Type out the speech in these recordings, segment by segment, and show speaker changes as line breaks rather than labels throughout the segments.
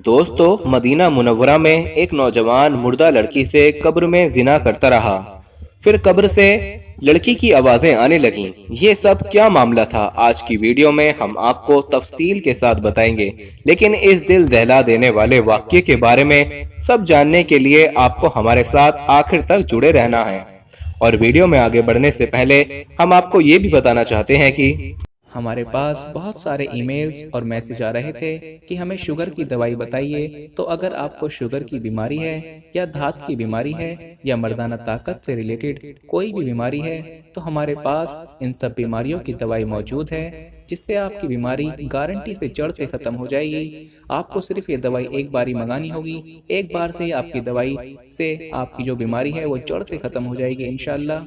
دوستو مدینہ منورہ میں ایک نوجوان مردہ لڑکی سے قبر میں زنا کرتا رہا۔ پھر قبر سے لڑکی کی آوازیں آنے لگیں۔ یہ سب کیا معاملہ تھا؟ آج کی ویڈیو میں ہم آپ کو تفصیل کے ساتھ بتائیں گے، لیکن اس دل دہلا دینے والے واقعے کے بارے میں سب جاننے کے لیے آپ کو ہمارے ساتھ آخر تک جڑے رہنا ہے۔ اور ویڈیو میں آگے بڑھنے سے پہلے ہم آپ کو یہ بھی بتانا چاہتے ہیں کہ
ہمارے پاس بہت سارے ای میلز اور میسج آ رہے تھے کہ ہمیں شوگر کی دوائی بتائیے۔ تو اگر آپ کو شوگر کی بیماری ہے یا دھات کی بیماری ہے یا مردانہ طاقت سے ریلیٹڈ کوئی بھی بیماری ہے تو ہمارے پاس ان سب بیماریوں کی دوائی موجود ہے، جس سے آپ کی بیماری گارنٹی سے جڑ سے ختم ہو جائے گی۔ آپ کو صرف یہ دوائی ایک بار ہی منگانی ہوگی، ایک بار سے آپ کی دوائی سے آپ کی جو بیماری ہے وہ جڑ سے ختم ہو جائے گی انشاءاللہ۔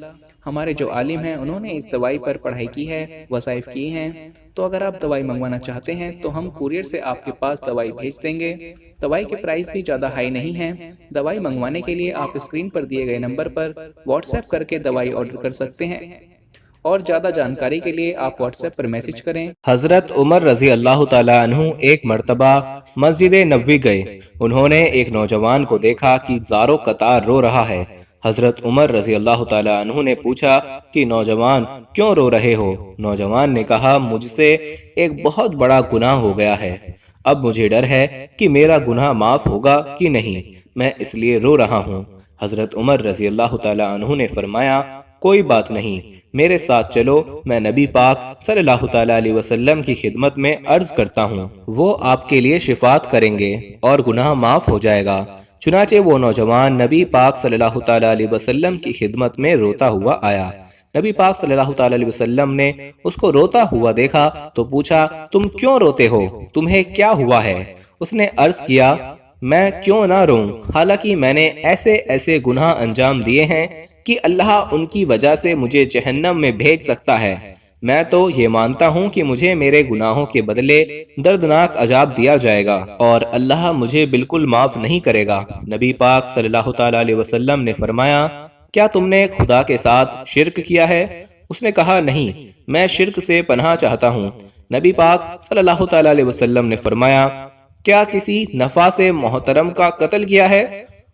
ہمارے جو عالم ہیں انہوں نے اس دوائی پر پڑھائی کی ہے، وظائف کی ہیں۔ تو اگر آپ دوائی منگوانا چاہتے ہیں تو ہم کوریئر سے آپ کے پاس دوائی بھیج دیں گے۔ دوائی کے پرائس بھی زیادہ ہائی نہیں ہیں۔ دوائی منگوانے کے لیے آپ اسکرین پر دیے گئے نمبر پر واٹس ایپ کر کے دوائی آرڈر کر سکتے ہیں، اور زیادہ جانکاری کے لیے آپ واٹس ایپ پر میسج کریں۔
حضرت عمر رضی اللہ تعالیٰ عنہ ایک مرتبہ مسجد نبوی گئے۔ انہوں نے ایک نوجوان کو دیکھا کہ زاروں قطار رو رہا ہے۔ حضرت عمر رضی اللہ تعالیٰ عنہ نے پوچھا کہ نوجوان کیوں رو رہے ہو؟ نوجوان نے کہا مجھ سے ایک بہت بڑا گناہ ہو گیا ہے، اب مجھے ڈر ہے کہ میرا گناہ معاف ہوگا کہ نہیں، میں اس لیے رو رہا ہوں۔ حضرت عمر رضی اللہ تعالیٰ عنہ نے فرمایا کوئی بات نہیں، میرے ساتھ چلو، میں نبی پاک صلی اللہ تعالیٰ علیہ وسلم کی خدمت میں عرض کرتا ہوں، وہ آپ کے لیے شفاعت کریں گے اور گناہ معاف ہو جائے گا۔ چنانچہ وہ نوجوان نبی پاک صلی اللہ تعالیٰ علیہ وسلم کی خدمت میں روتا ہوا آیا۔ نبی پاک صلی اللہ تعالیٰ علیہ وسلم نے اس کو روتا ہوا دیکھا تو پوچھا تم کیوں روتے ہو؟ تمہیں کیا ہوا ہے؟ اس نے عرض کیا میں کیوں نہ روں، حالانکہ میں نے ایسے ایسے گناہ انجام دیے ہیں کہ اللہ ان کی وجہ سے مجھے جہنم میں بھیج سکتا ہے۔ میں تو یہ مانتا ہوں کہ مجھے میرے گناہوں کے بدلے دردناک عذاب دیا جائے گا اور اللہ مجھے بالکل معاف نہیں کرے گا۔ نبی پاک صلی اللہ تعالیٰ علیہ وسلم نے فرمایا کیا تم نے خدا کے ساتھ شرک کیا ہے؟ اس نے کہا نہیں، میں شرک سے پناہ چاہتا ہوں۔ نبی پاک صلی اللہ تعالیٰ علیہ وسلم نے فرمایا کیا کسی نفاس محترم کا قتل کیا ہے؟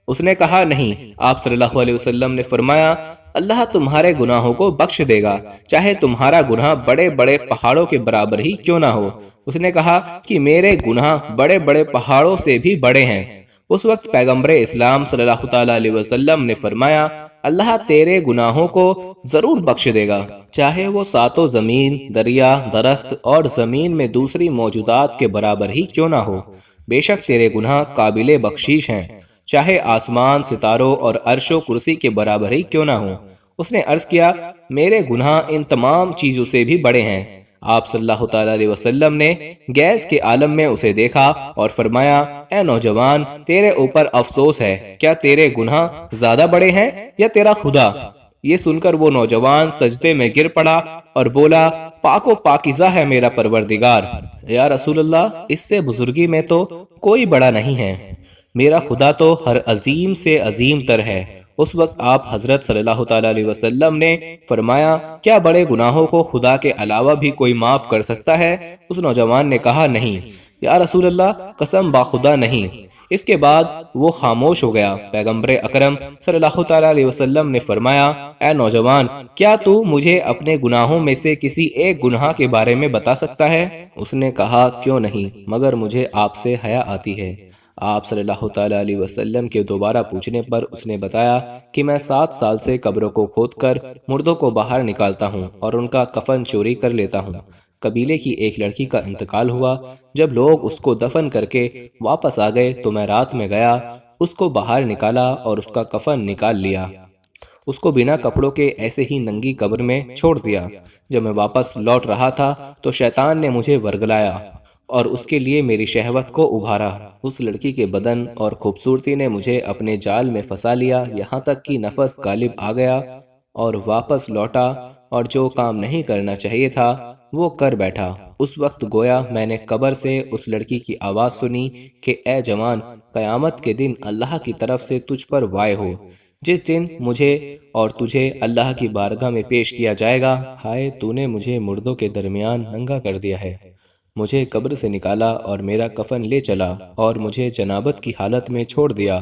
اس نے کہا نہیں۔ آپ صلی اللہ علیہ وسلم نے فرمایا اللہ تمہارے گناہوں کو بخش دے گا، چاہے تمہارا گناہ بڑے بڑے پہاڑوں کے برابر ہی کیوں نہ ہو۔ اس نے کہا کہ میرے گناہ بڑے بڑے پہاڑوں سے بھی بڑے ہیں۔ اس وقت پیغمبر اسلام صلی اللہ تعالیٰ علیہ وسلم نے فرمایا اللہ تیرے گناہوں کو ضرور بخش دے گا، چاہے وہ ساتوں زمین، دریا، درخت اور زمین میں دوسری موجودات کے برابر ہی کیوں نہ ہو۔ بے شک تیرے گناہ قابل بخشش ہیں، چاہے آسمان، ستاروں اور عرش و کرسی کے برابر ہی کیوں نہ ہو۔ اس نے عرض کیا میرے گناہ ان تمام چیزوں سے بھی بڑے ہیں۔ آپ صلی اللہ تعالیٰ علیہ وسلم نے گیس کے عالم میں اسے دیکھا اور فرمایا اے نوجوان تیرے اوپر افسوس ہے، کیا تیرے گناہ زیادہ بڑے ہیں یا تیرا خدا؟ یہ سن کر وہ نوجوان سجدے میں گر پڑا اور بولا پاک و پاکیزہ ہے میرا پروردگار، یا رسول اللہ اس سے بزرگی میں تو کوئی بڑا نہیں ہے، میرا خدا تو ہر عظیم سے عظیم تر ہے۔ اس وقت آپ حضرت صلی اللہ تعالیٰ علیہ وسلم نے فرمایا کیا بڑے گناہوں کو خدا کے علاوہ بھی کوئی معاف کر سکتا ہے؟ اس نوجوان نے کہا نہیں یا رسول اللہ قسم باخدا نہیں۔ اس کے بعد وہ خاموش ہو گیا۔ پیغمبر اکرم صلی اللہ تعالیٰ علیہ وسلم نے فرمایا اے نوجوان کیا تو مجھے اپنے گناہوں میں سے کسی ایک گناہ کے بارے میں بتا سکتا ہے؟ اس نے کہا کیوں نہیں، مگر مجھے آپ سے حیا آتی ہے۔ آپ صلی اللہ تعالیٰ علیہ وسلم کے دوبارہ پوچھنے پر اس نے بتایا کہ میں 7 سال سے قبروں کو کھود کر مردوں کو باہر نکالتا ہوں اور ان کا کفن چوری کر لیتا ہوں۔ قبیلے کی ایک لڑکی کا انتقال ہوا، جب لوگ اس کو دفن کر کے واپس آ گئے تو میں رات میں گیا، اس کو باہر نکالا اور اس کا کفن نکال لیا، اس کو بنا کپڑوں کے ایسے ہی ننگی قبر میں چھوڑ دیا۔ جب میں واپس لوٹ رہا تھا تو شیطان نے مجھے ورگلایا اور اس کے لیے میری شہوت کو ابھارا۔ اس لڑکی کے بدن اور خوبصورتی نے مجھے اپنے جال میں پھنسا لیا، یہاں تک کہ نفس غالب آ گیا اور واپس لوٹا اور جو کام نہیں کرنا چاہیے تھا وہ کر بیٹھا۔ اس وقت گویا میں نے قبر سے اس لڑکی کی آواز سنی کہ اے جوان، قیامت کے دن اللہ کی طرف سے تجھ پر وائے ہو، جس دن مجھے اور تجھے اللہ کی بارگاہ میں پیش کیا جائے گا، ہائے تو نے مجھے مردوں کے درمیان ننگا کر دیا ہے۔ مجھے قبر سے نکالا اور میرا کفن لے چلا اور مجھے جنابت کی حالت میں چھوڑ دیا۔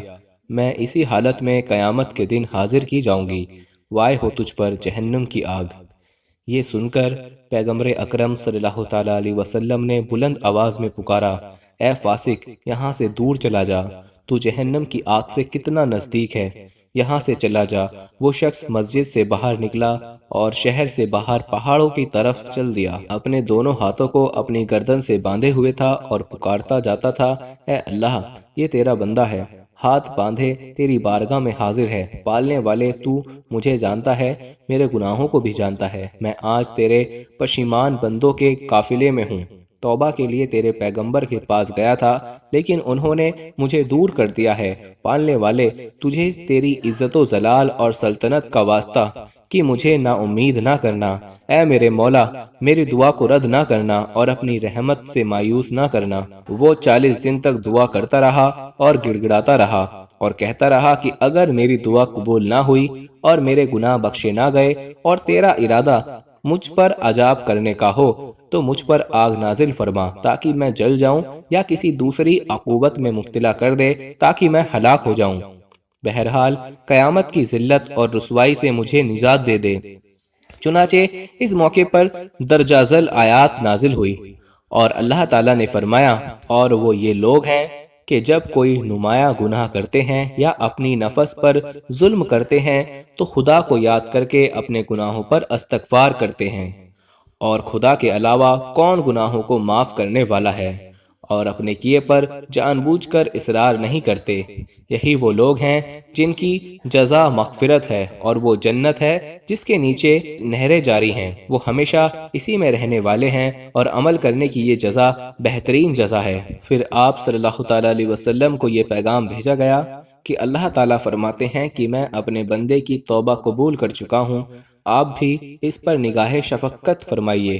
میں اسی حالت میں قیامت کے دن حاضر کی جاؤں گی۔ وائے ہو تجھ پر جہنم کی آگ۔ یہ سن کر پیغمبر اکرم صلی اللہ تعالیٰ علیہ وسلم نے بلند آواز میں پکارا، اے فاسق، یہاں سے دور چلا جا، تو جہنم کی آگ سے کتنا نزدیک ہے، یہاں سے چلا جا۔ وہ شخص مسجد سے باہر نکلا اور شہر سے باہر پہاڑوں کی طرف چل دیا۔ اپنے دونوں ہاتھوں کو اپنی گردن سے باندھے ہوئے تھا اور پکارتا جاتا تھا، اے اللہ، یہ تیرا بندہ ہے، ہاتھ باندھے تیری بارگاہ میں حاضر ہے۔ پالنے والے، تو مجھے جانتا ہے، میرے گناہوں کو بھی جانتا ہے۔ میں آج تیرے پشیمان بندوں کے قافلے میں ہوں۔ توبہ کے لیے تیرے پیغمبر کے پاس گیا تھا، لیکن انہوں نے مجھے دور کر دیا ہے۔ پالنے والے، تجھے تیری عزت و جلال اور سلطنت کا واسطہ کہ مجھے نا امید نہ کرنا۔ اے میرے مولا، میری دعا کو رد نہ کرنا اور اپنی رحمت سے مایوس نہ کرنا۔ وہ 40 دن تک دعا کرتا رہا اور گڑ گڑاتا رہا اور کہتا رہا کہ اگر میری دعا قبول نہ ہوئی اور میرے گناہ بخشے نہ گئے اور تیرا ارادہ مجھ پر عذاب کرنے کا ہو تو مجھ پر آگ نازل فرما تاکہ میں جل جاؤں، یا کسی دوسری عقوبت میں مبتلا کر دے تاکہ میں ہلاک ہو جاؤں۔ بہرحال قیامت کی ذلت اور رسوائی سے مجھے نجات دے دے۔ چنانچہ اس موقع پر درجہ ذل آیات نازل ہوئی اور اللہ تعالیٰ نے فرمایا، اور وہ یہ لوگ ہیں کہ جب کوئی نمایاں گناہ کرتے ہیں یا اپنی نفس پر ظلم کرتے ہیں تو خدا کو یاد کر کے اپنے گناہوں پر استغفار کرتے ہیں، اور خدا کے علاوہ کون گناہوں کو معاف کرنے والا ہے، اور اپنے کیے پر جان بوجھ کر اصرار نہیں کرتے۔ یہی وہ لوگ ہیں جن کی جزا مغفرت ہے، اور وہ جنت ہے جس کے نیچے نہریں جاری ہیں، وہ ہمیشہ اسی میں رہنے والے ہیں، اور عمل کرنے کی یہ جزا بہترین جزا ہے۔ پھر آپ صلی اللہ تعالیٰ علیہ وسلم کو یہ پیغام بھیجا گیا کہ اللہ تعالیٰ فرماتے ہیں کہ میں اپنے بندے کی توبہ قبول کر چکا ہوں، آپ بھی اس پر نگاہ شفقت فرمائیے۔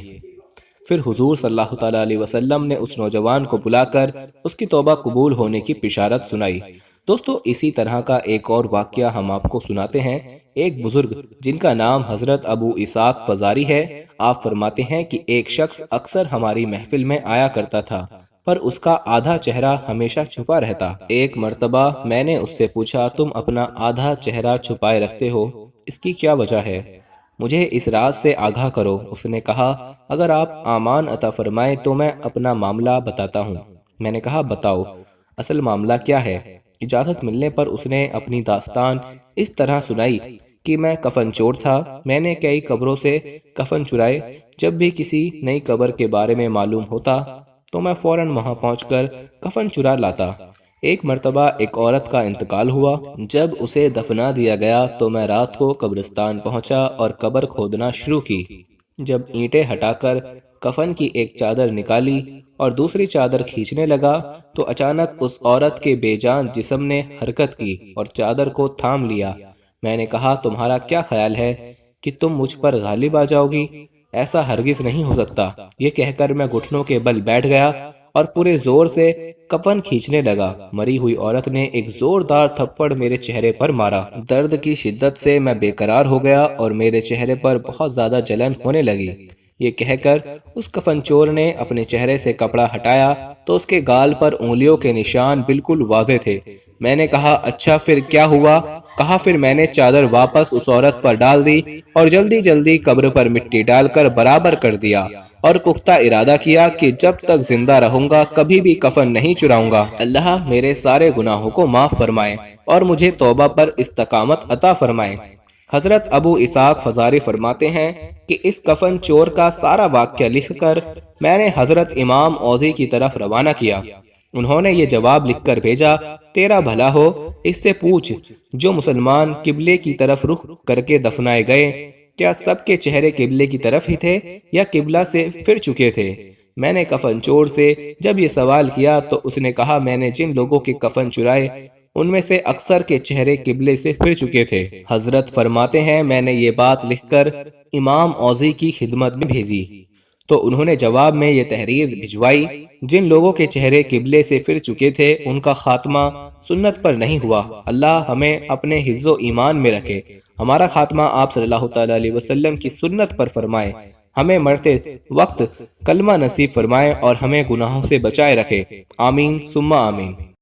پھر حضور صلی اللہ تعالیٰ علیہ وسلم نے اس نوجوان کو بلا کر اس کی توبہ قبول ہونے کی بشارت سنائی۔ دوستو، اسی طرح کا ایک اور واقعہ ہم آپ کو سناتے ہیں۔ ایک بزرگ جن کا نام حضرت ابو اسحاق فزاری ہے، آپ فرماتے ہیں کہ ایک شخص اکثر ہماری محفل میں آیا کرتا تھا، پر اس کا آدھا چہرہ ہمیشہ چھپا رہتا۔ ایک مرتبہ میں نے اس سے پوچھا، تم اپنا آدھا چہرہ چھپائے رکھتے ہو، اس کی کیا وجہ ہے؟ مجھے اس راز سے آگاہ کرو۔ اس نے کہا، اگر آپ امان عطا فرمائیں تو میں اپنا معاملہ بتاتا ہوں۔ میں نے کہا، بتاؤ، اصل معاملہ کیا ہے؟ اجازت ملنے پر اس نے اپنی داستان اس طرح سنائی کہ میں کفن چور تھا، میں نے کئی قبروں سے کفن چرائے، جب بھی کسی نئی قبر کے بارے میں معلوم ہوتا تو میں فوراً وہاں پہنچ کر کفن چرا لاتا۔ ایک مرتبہ ایک عورت کا انتقال ہوا، جب اسے دفنا دیا گیا تو میں رات کو قبرستان پہنچا اور قبر کھودنا شروع کی۔ جب اینٹیں ہٹا کر کفن کی ایک چادر نکالی اور دوسری چادر کھینچنے لگا تو اچانک اس عورت کے بے جان جسم نے حرکت کی اور چادر کو تھام لیا۔ میں نے کہا، تمہارا کیا خیال ہے کہ تم مجھ پر غالب آ جاؤ گی؟ ایسا ہرگز نہیں ہو سکتا۔ یہ کہہ کر میں گھٹنوں کے بل بیٹھ گیا اور پورے زور سے کفن کھینچنے لگا۔ مری ہوئی عورت نے ایک زوردار تھپڑ میرے چہرے پر مارا۔ درد کی شدت سے میں بے قرار ہو گیا اور میرے چہرے پر بہت زیادہ جلن ہونے لگی۔ یہ کہہ کر اس کفن چور نے اپنے چہرے سے کپڑا ہٹایا تو اس کے گال پر انگلیوں کے نشان بالکل واضح تھے۔ میں نے کہا، اچھا پھر کیا ہوا؟ کہا، پھر میں نے چادر واپس اس عورت پر ڈال دی اور جلدی جلدی قبر پر مٹی ڈال کر برابر کر دیا، اور پختہ ارادہ کیا کہ جب تک زندہ رہوں گا کبھی بھی کفن نہیں چراؤں گا۔ اللہ میرے سارے گناہوں کو معاف فرمائے اور مجھے توبہ پر استقامت عطا فرمائے۔ حضرت ابو اسحاق فزاری فرماتے ہیں کہ اس کفن چور کا سارا واقعہ لکھ کر میں نے حضرت امام اوزی کی طرف روانہ کیا۔ انہوں نے یہ جواب لکھ کر بھیجا، تیرا بھلا ہو، اس سے پوچھ جو مسلمان قبلے کی طرف رخ کر کے دفنائے گئے، کیا سب کے چہرے قبلے کی طرف ہی تھے یا قبلہ سے پھر چکے تھے؟ میں نے کفن چور سے جب یہ سوال کیا تو اس نے کہا، میں نے جن لوگوں کے کفن چرائے ان میں سے اکثر کے چہرے قبلے سے پھر چکے تھے۔ حضرت فرماتے ہیں، میں نے یہ بات لکھ کر امام اوزی کی خدمت میں بھیجی تو انہوں نے جواب میں یہ تحریر بھجوائی، جن لوگوں کے چہرے قبلے سے پھر چکے تھے ان کا خاتمہ سنت پر نہیں ہوا۔ اللہ ہمیں اپنے حفظ و ایمان میں رکھے، ہمارا خاتمہ آپ صلی اللہ تعالیٰ علیہ وسلم کی سنت پر فرمائے، ہمیں مرتے وقت کلمہ نصیب فرمائے اور ہمیں گناہوں سے بچائے رکھے، آمین ثم آمین۔